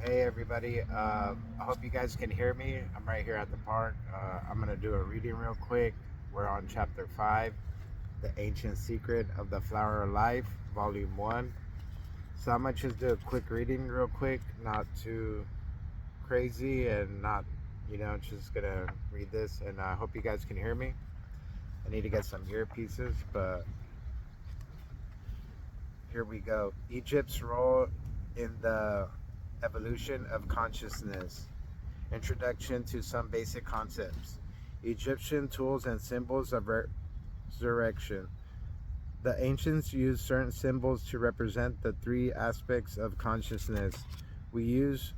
Hey everybody, I hope you guys can hear me. I'm right here at the park. I'm going to do a reading real quick. We're on chapter 5, The Ancient Secret of the Flower of Life, volume 1. So I'm going to just do a quick reading real quick, not too crazy and not, just going to read this. And I hope you guys can hear me. I need to get some earpieces, but here we go. Egypt's role in the evolution of consciousness. Introduction to some basic concepts. Egyptian tools and symbols of resurrection. The ancients used certain symbols to represent the three aspects of consciousness we use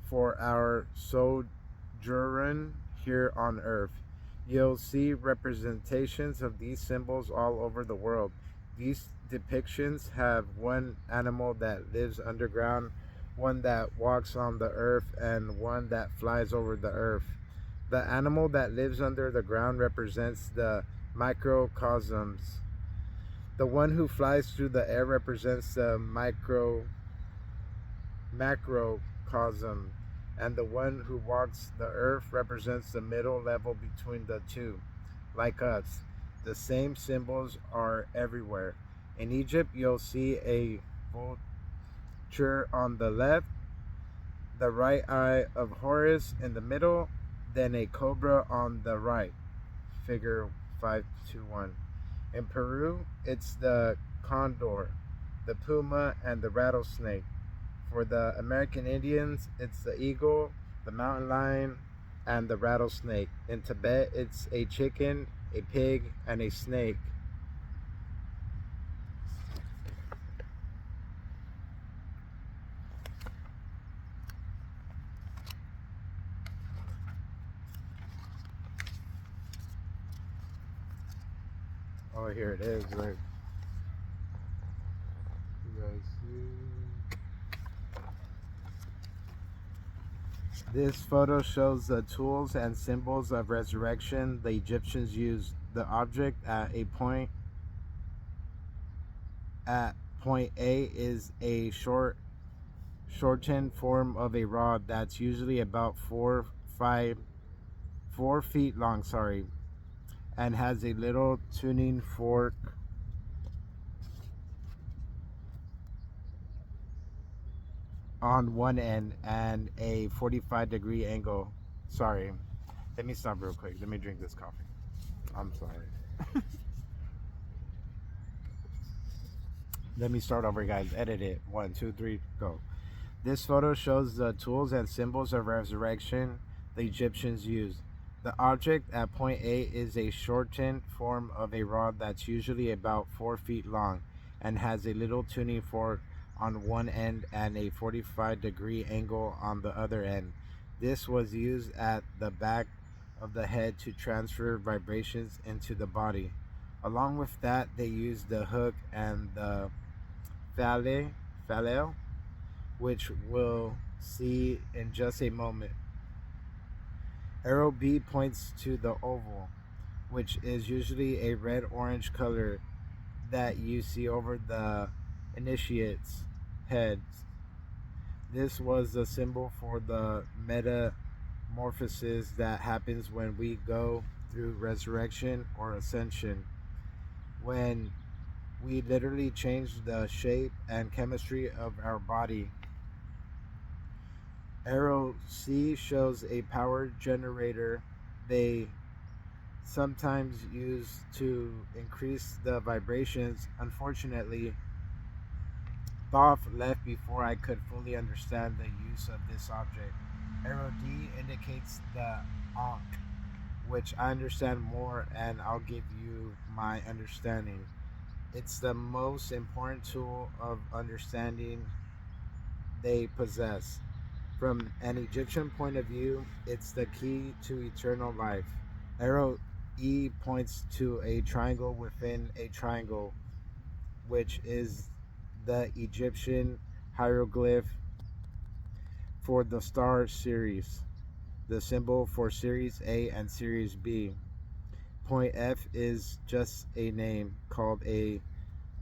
for our sojourn here on earth. You'll see representations of these symbols all over the world. These depictions have one animal that lives underground, one that walks on the earth, and one that flies over the earth. The animal that lives under the ground represents the microcosms. The one who flies through the air represents the macrocosm, and the one who walks the earth represents the middle level between the two. Like us, the same symbols are everywhere. In Egypt, you'll see a vulture on the left, the right eye of Horus in the middle, then a cobra on the right. Figure 521. In Peru, it's the condor, the puma, and the rattlesnake. For the American Indians, it's the eagle, the mountain lion, and the rattlesnake. In Tibet, it's a chicken, a pig, and a snake. Oh, here it is. Right. You guys see? This photo shows the tools and symbols of resurrection the Egyptians used. The object at point A is a shortened form of a rod that's usually about 4 feet long, and has a little tuning fork on one end and a 45-degree angle. Sorry, let me stop real quick. Let me drink this coffee. I'm sorry. Let me start over, guys. Edit it. 1, 2, 3, go. This photo shows the tools and symbols of resurrection the Egyptians used. The object at point A is a shortened form of a rod that's usually about 4 feet long and has a little tuning fork on one end and a 45-degree angle on the other end. This was used at the back of the head to transfer vibrations into the body. Along with that, they used the hook and the flail, which we'll see in just a moment. Arrow B points to the oval, which is usually a red-orange color that you see over the initiates' heads. This was the symbol for the metamorphosis that happens when we go through resurrection or ascension, when we literally change the shape and chemistry of our body. Arrow C shows a power generator they sometimes use to increase the vibrations. Unfortunately, Thoth left before I could fully understand the use of this object. Arrow D indicates the Ankh, which I understand more and I'll give you my understanding. It's the most important tool of understanding they possess. From an Egyptian point of view, it's the key to eternal life. Arrow E points to a triangle within a triangle, which is the Egyptian hieroglyph for the star series, the symbol for Series A and Series B. Point F is just a name called a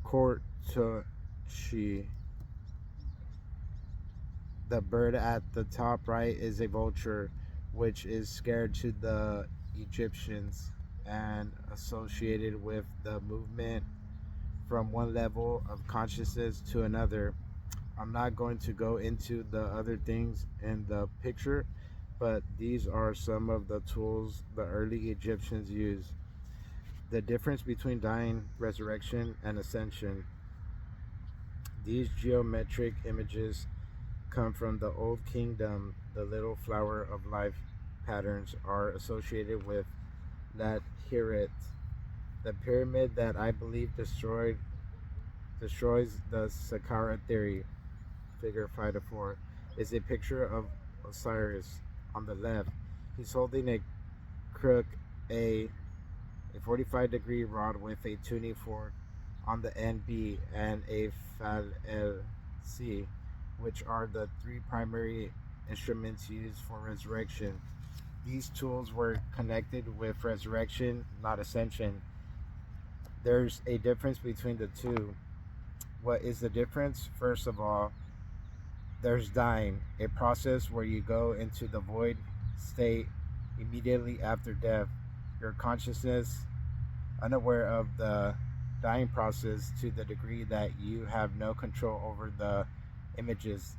Kortochi. The bird at the top right is a vulture, which is scared to the Egyptians and associated with the movement from one level of consciousness to another. I'm not going to go into the other things in the picture, but these are some of the tools the early Egyptians used. The difference between dying, resurrection, and ascension. These geometric images come from the Old Kingdom. The little flower of life patterns are associated with that Hirit. The pyramid that I believe destroys the Saqqara theory, figure 5 to 4, is a picture of Osiris on the left. He's holding a crook, a 45-degree rod with a tuning fork on the end B, and a Fal El C, which are the three primary instruments used for resurrection. These tools were connected with resurrection, not ascension. There's a difference between the two. What is the difference? First of all, there's dying, a process where you go into the void state immediately after death. Your consciousness, unaware of the dying process to the degree that you have no control over the images.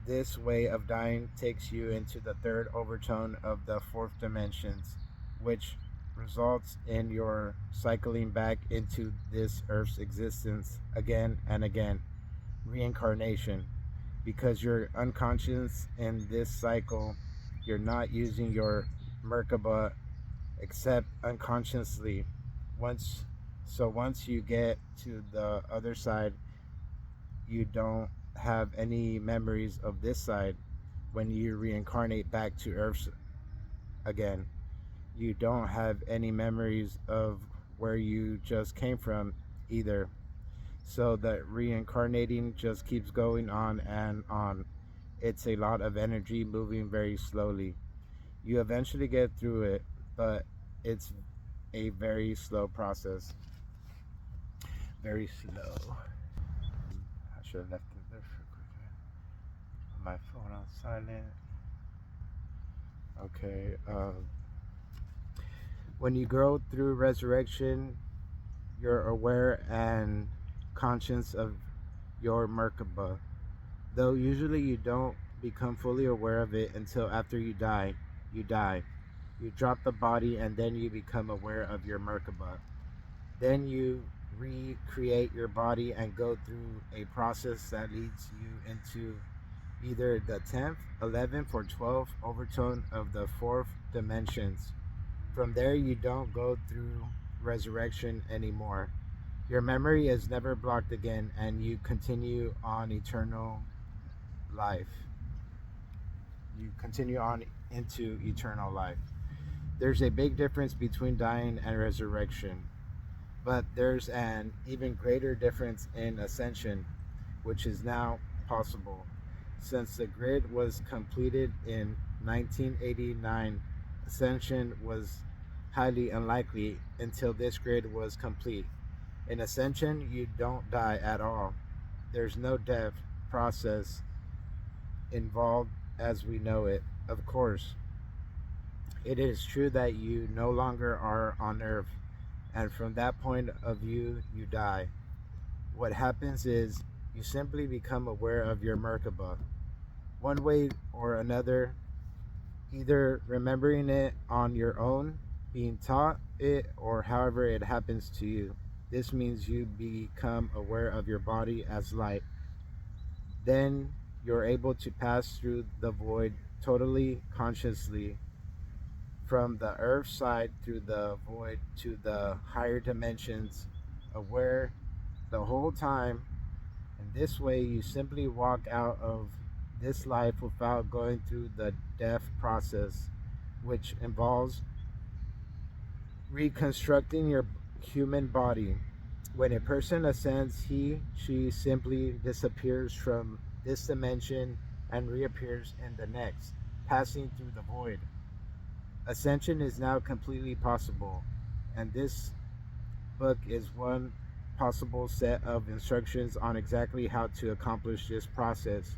This way of dying takes you into the third overtone of the fourth dimensions, which results in your cycling back into this earth's existence again and again. Reincarnation. Because you're unconscious in this cycle, you're not using your Merkaba except unconsciously. Once you get to the other side, you don't have any memories of this side. When you reincarnate back to Earth again, you don't have any memories of where you just came from either. So that reincarnating just keeps going on and on. It's a lot of energy moving very slowly. You eventually get through it, but it's a very slow process. Very slow. I should have left it there for quick. Put my phone on silent. Okay. When you grow through resurrection, you're aware and conscious of your Merkaba. Though usually you don't become fully aware of it until after you die. You die. You drop the body and then you become aware of your Merkaba. Then you recreate your body and go through a process that leads you into either the 10th, 11th, or 12th overtone of the fourth dimensions. From there, you don't go through resurrection anymore. Your memory is never blocked again, and you continue on eternal life. You continue on into eternal life. There's a big difference between dying and resurrection, but there's an even greater difference in ascension, which is now possible. Since the grid was completed in 1989, ascension was highly unlikely until this grid was complete. In ascension, you don't die at all. There's no death process involved as we know it. Of course, it is true that you no longer are on Earth, and from that point of view, you die. What happens is you simply become aware of your Merkaba, one way or another, either remembering it on your own, being taught it, or however it happens to you. This means you become aware of your body as light. Then you're able to pass through the void totally consciously from the earth side through the void to the higher dimensions, aware the whole time. And this way you simply walk out of this life without going through the death process, which involves reconstructing your human body. When a person ascends, she simply disappears from this dimension and reappears in the next, passing through the void. Ascension is now completely possible, and this book is one possible set of instructions on exactly how to accomplish this process.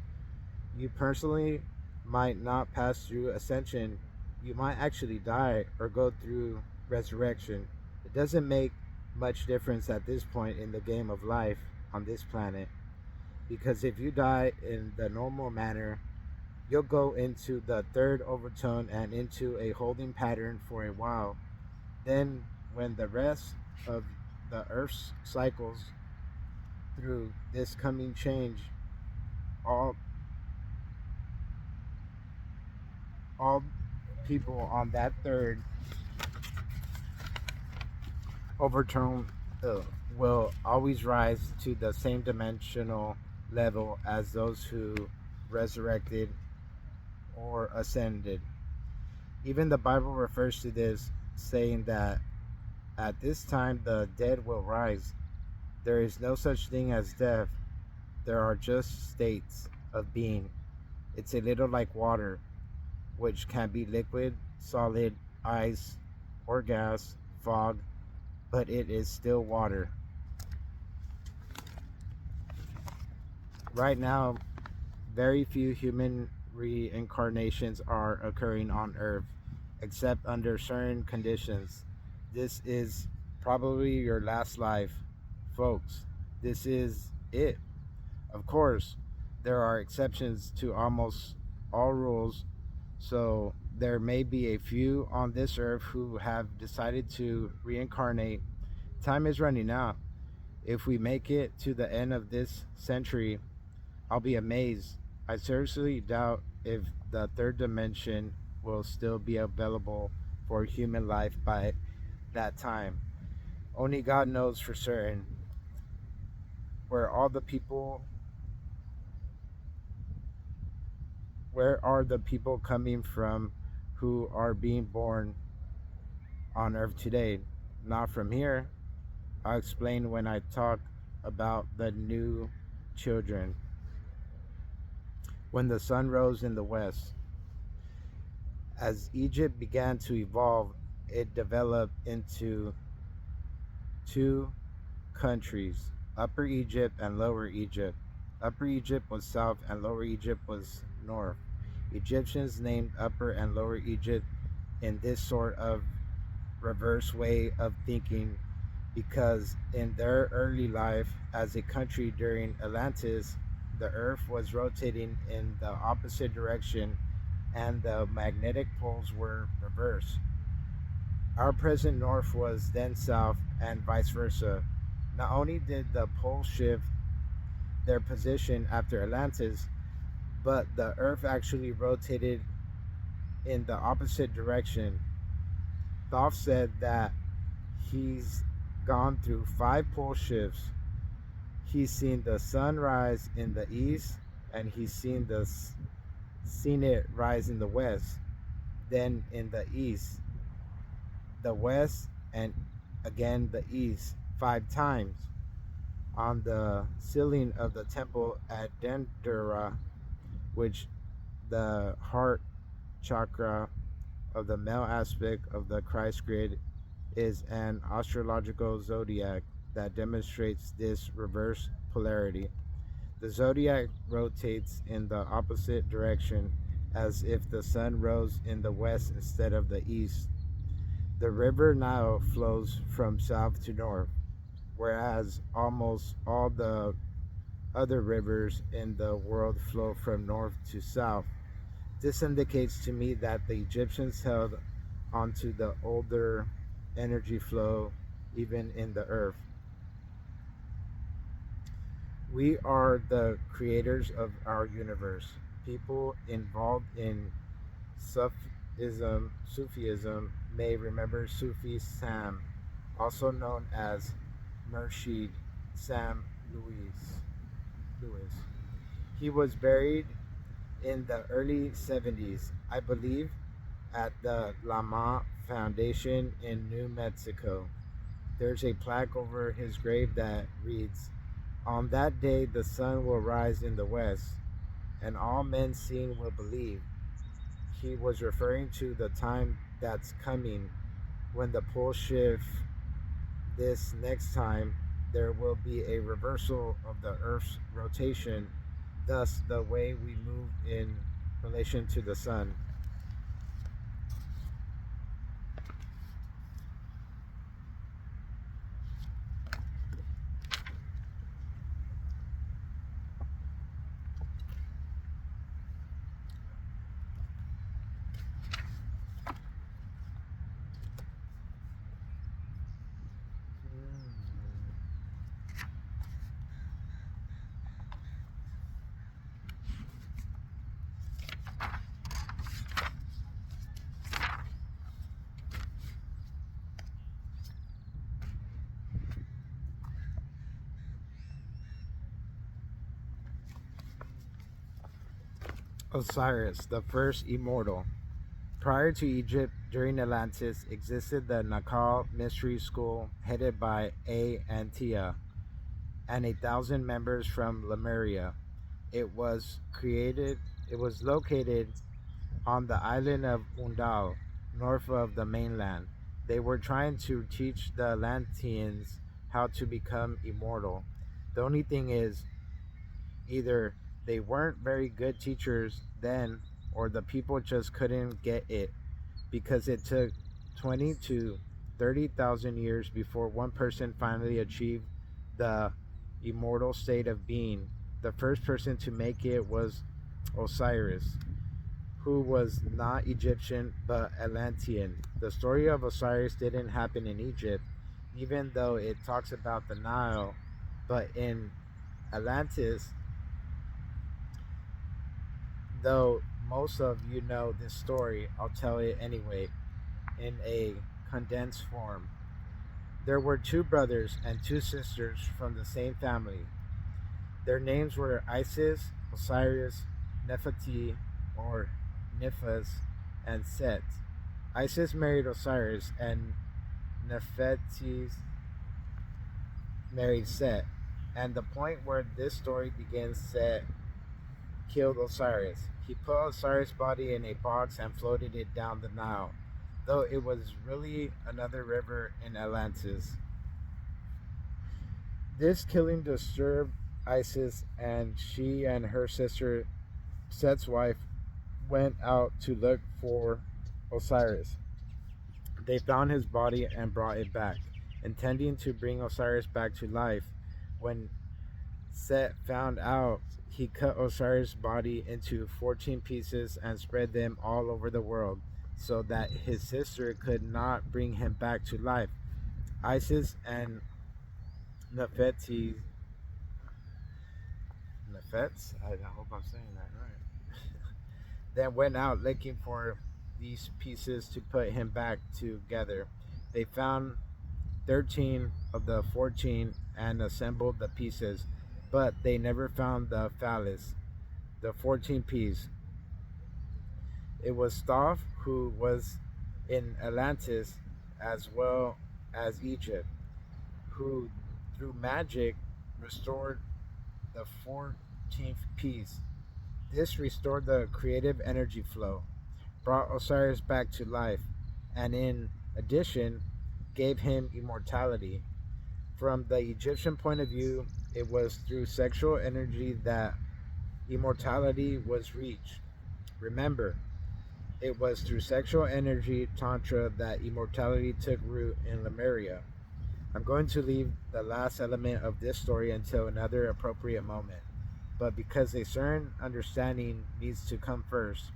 You personally might not pass through ascension. You might actually die or go through resurrection. It doesn't make much difference at this point in the game of life on this planet, because if you die in the normal manner, you'll go into the third overtone and into a holding pattern for a while. Then, when the rest of the Earth's cycles through this coming change, all all people on that third overtone uh, will always rise to the same dimensional level as those who resurrected or ascended. Even the Bible refers to this, saying that at this time the dead will rise. There is no such thing as death, there are just states of being. It's a little like water, which can be liquid, solid, ice, or gas, fog, but it is still water. Right now, very few human reincarnations are occurring on Earth, except under certain conditions. This is probably your last life, folks. This is it. Of course, there are exceptions to almost all rules, so there may be a few on this earth who have decided to reincarnate. Time is running out. If we make it to the end of this century, I'll be amazed. I seriously doubt if the third dimension will still be available for human life by that time. Only God knows for certain where all the people where are the people coming from who are being born on earth today? Not from here. I'll explain when I talk about the new children. When the sun rose in the west, as Egypt began to evolve, it developed into two countries, Upper Egypt and Lower Egypt. Upper Egypt was south and Lower Egypt was north. Egyptians named Upper and Lower Egypt in this sort of reverse way of thinking because in their early life as a country during Atlantis, the earth was rotating in the opposite direction and the magnetic poles were reversed. Our present north was then south and vice versa. Not only did the poles shift their position after Atlantis, but the earth actually rotated in the opposite direction. Thoth said that he's gone through five pole shifts. He's seen the sun rise in the east, and he's seen it rise in the west, then in the east, the west, and again the east, five times. On the ceiling of the temple at Dendera, which the heart chakra of the male aspect of the Christ grid is an astrological zodiac that demonstrates this reverse polarity. The zodiac rotates in the opposite direction as if the sun rose in the west instead of the east. The river Nile flows from south to north, whereas almost all the other rivers in the world flow from north to south. This indicates to me that the Egyptians held onto the older energy flow even in the earth. We are the creators of our universe. People involved in Sufism may remember Sufi Sam, also known as Murshid Sam Lewis. He was buried in the early 70s, I believe, at the Lama Foundation in New Mexico. There's a plaque over his grave that reads, "On that day the sun will rise in the west, and all men seeing will believe." He was referring to the time that's coming when the pole shift. This next time there will be a reversal of the Earth's rotation. Thus, the way we move relation to the sun. Osiris, the first immortal. Prior to Egypt, during Atlantis, existed the Nakal Mystery School headed by A and Tia and 1,000 members from Lemuria. It was created. It was located on the island of Undal, north of the mainland. They were trying to teach the Atlanteans how to become immortal. The only thing is, either they weren't very good teachers then, or the people just couldn't get it, because it took 20 to 30,000 years before one person finally achieved the immortal state of being. The first person to make it was Osiris, who was not Egyptian but Atlantean. The story of Osiris didn't happen in Egypt, even though it talks about the Nile, but in Atlantis, though most of you know this story, I'll tell it anyway in a condensed form. There were two brothers and two sisters from the same family. Their names were Isis, Osiris, Nefertiti, or Niphas, and Set. Isis married Osiris, and Nefertiti married Set. And the point where this story begins, Set killed Osiris. He put Osiris' body in a box and floated it down the Nile, though it was really another river in Atlantis. This killing disturbed Isis, and she and her sister, Set's wife, went out to look for Osiris. They found his body and brought it back, intending to bring Osiris back to life. When Set found out, he cut Osiris' body into 14 pieces and spread them all over the world so that his sister could not bring him back to life. Isis and Nefertiti, Nefets, I hope I'm saying that right, then went out looking for these pieces to put him back together. They found 13 of the 14 and assembled the pieces, but they never found the phallus, the 14th piece. It was Thoth, who was in Atlantis as well as Egypt, who through magic restored the 14th piece. This restored the creative energy flow, brought Osiris back to life, and in addition, gave him immortality. From the Egyptian point of view, it was through sexual energy that immortality was reached. Remember, it was through sexual energy tantra that immortality took root in Lemuria. I'm going to leave the last element of this story until another appropriate moment, but because a certain understanding needs to come first.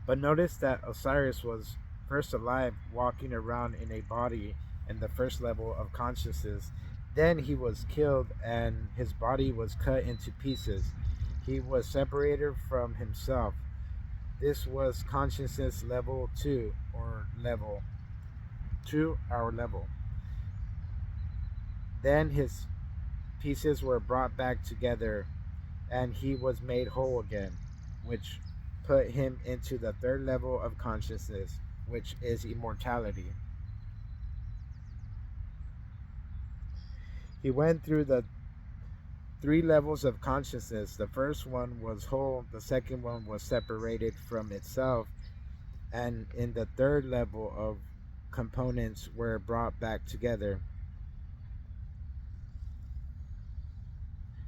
But notice that Osiris was first alive, walking around in a body in the first level of consciousness. Then he was killed and his body was cut into pieces. He was separated from himself. This was consciousness level 2, or level 2, our level. Then his pieces were brought back together and he was made whole again, which put him into the third level of consciousness, which is immortality. He went through the three levels of consciousness. The first one was whole, the second one was separated from itself, and in the third level of components were brought back together.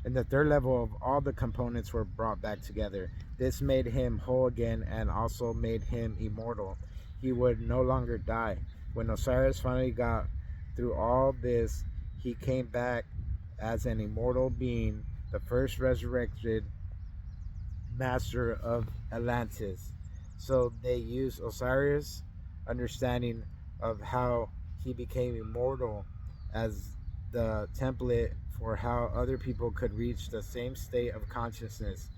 In the third level, of all the components were brought back together. This made him whole again and also made him immortal. He would no longer die. When Osiris finally got through all this, he came back as an immortal being, the first resurrected master of Atlantis. So they use Osiris' understanding of how he became immortal as the template for how other people could reach the same state of consciousness.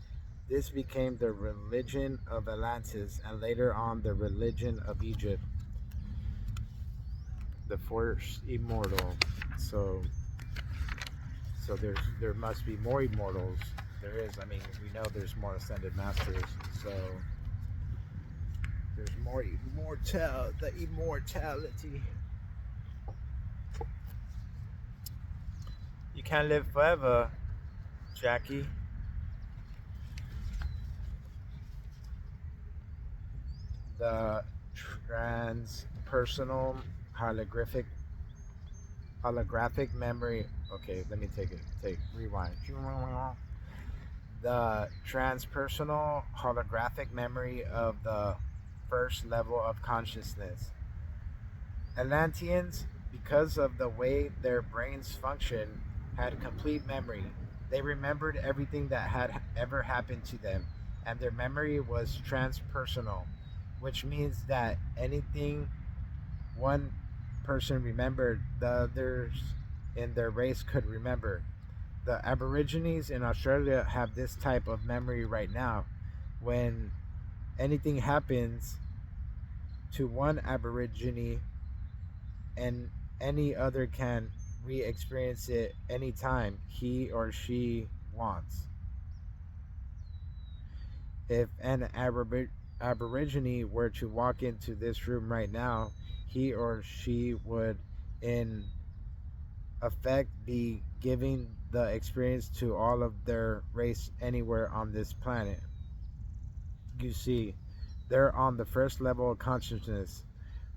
This became the religion of Atlantis and later on the religion of Egypt, the first immortal. So there must be more immortals. There is. I mean, we know there's more ascended masters. So there's more the immortality. You can't live forever, Jackie. The transpersonal holographic memory. Okay, let me rewind. The transpersonal holographic memory of the first level of consciousness. Atlanteans, because of the way their brains function, had complete memory. They remembered everything that had ever happened to them, and their memory was transpersonal, which means that anything one person remembered, the others in their race could remember. The Aborigines in Australia have this type of memory right now. When anything happens to one Aborigine, and any other can re-experience it anytime he or she wants. If an Aborigine were to walk into this room right now, he or she would, in effect, be giving the experience to all of their race anywhere on this planet. You see, they're on the first level of consciousness,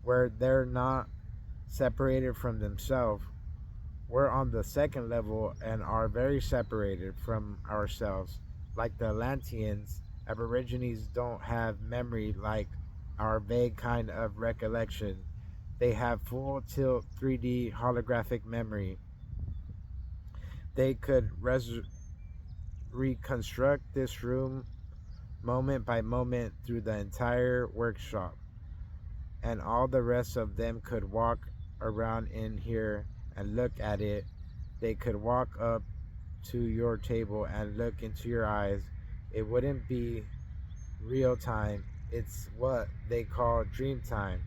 where they're not separated from themselves. We're on the second level and are very separated from ourselves. Like the Atlanteans, Aborigines don't have memory like our vague kind of recollection. They have full tilt 3D holographic memory. They could reconstruct this room moment by moment through the entire workshop, and all the rest of them could walk around in here and look at it. They could walk up to your table and look into your eyes. It wouldn't be real time. It's what they call dream time.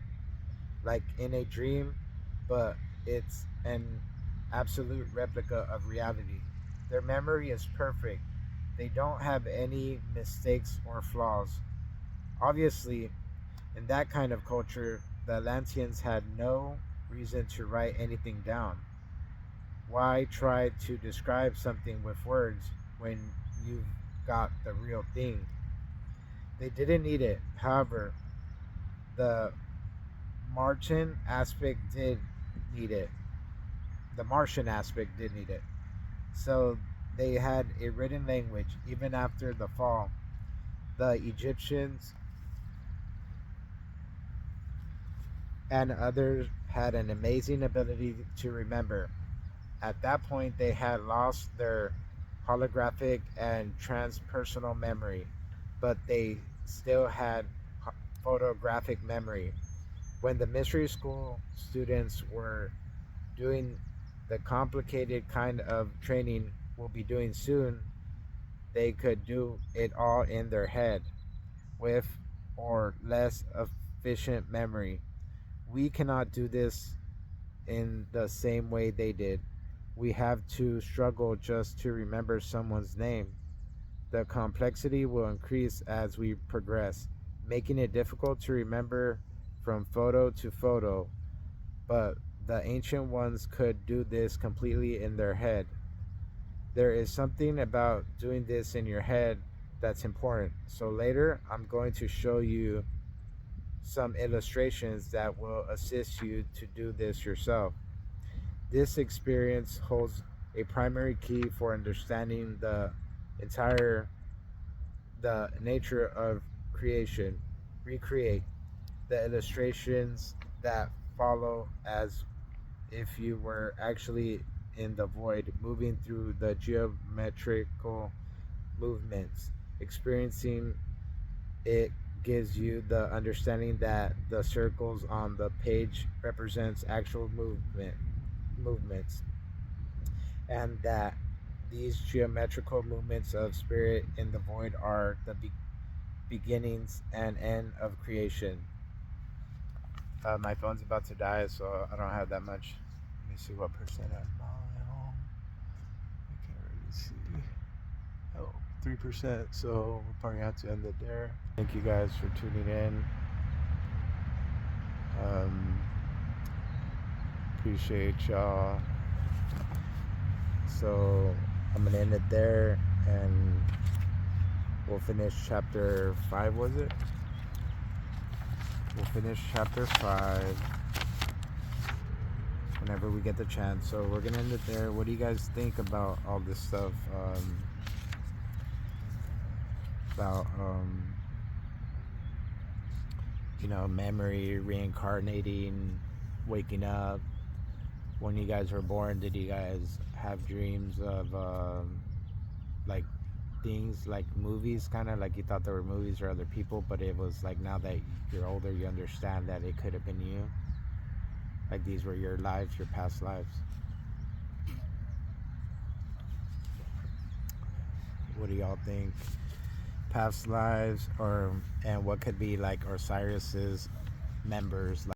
Like in a dream, but it's an absolute replica of reality. Their memory is perfect. They don't have any mistakes or flaws. Obviously, in that kind of culture, the Atlanteans had no reason to write anything down. Why try to describe something with words when you've got the real thing? They didn't need it. However, the Martian aspect did need it. The Martian aspect did need it. So they had a written language even after the fall. The Egyptians and others had an amazing ability to remember. At that point, they had lost their holographic and transpersonal memory, but they still had photographic memory. When the mystery school students were doing the complicated kind of training we'll be doing soon, they could do it all in their head with or less efficient memory. We cannot do this in the same way they did. We have to struggle just to remember someone's name. The complexity will increase as we progress, making it difficult to remember from photo to photo, but the ancient ones could do this completely in their head. There is something about doing this in your head that's important. So later, I'm going to show you some illustrations that will assist you to do this yourself. This experience holds a primary key for understanding the nature of creation. Recreate the illustrations that follow as if you were actually in the void, moving through the geometrical movements. Experiencing it gives you the understanding that the circles on the page represents actual movements, and that these geometrical movements of spirit in the void are the beginnings and end of creation. My phone's about to die, so I don't have that much. Let me see what percent I'm on. I can't really see. Oh, 3%. So we'll probably have to end it there. Thank you guys for tuning in. Appreciate y'all. So I'm gonna end it there, and we'll finish chapter 5. Was it? We'll finish chapter 5 whenever we get the chance. So we're gonna end it there. What do you guys think about all this stuff? About memory, reincarnating, waking up. When you guys were born, did you guys have dreams of like things like movies, kind of like you thought there were movies or other people, but it was like now that you're older, you understand that it could have been you? Like these were your lives, your past lives. What do y'all think? Past lives, and what could be like Osiris's members,